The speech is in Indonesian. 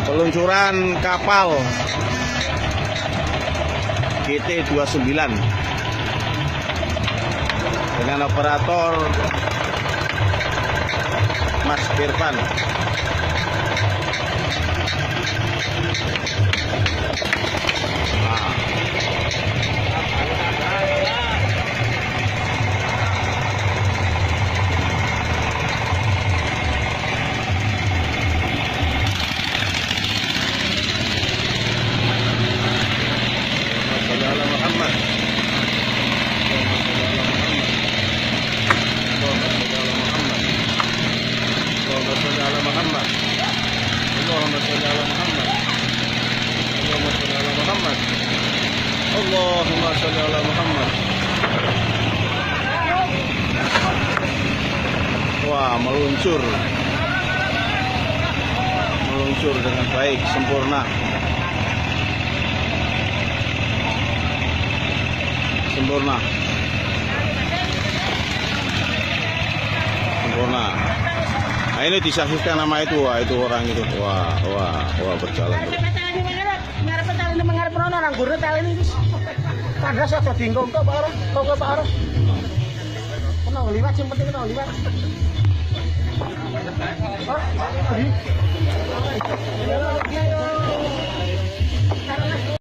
Peluncuran kapal GT29 dengan operator Mas Irfan. Allahumma sholli ala Muhammad. Wah, meluncur dengan baik, sempurna. Nah, ini disaksikan nama itu, itu orang itu. Wah, berjalan terus. Orang guru tali ini tanda sudah bingung kok Pak Arif. Kena liwat, yang penting kena liwat. Oh,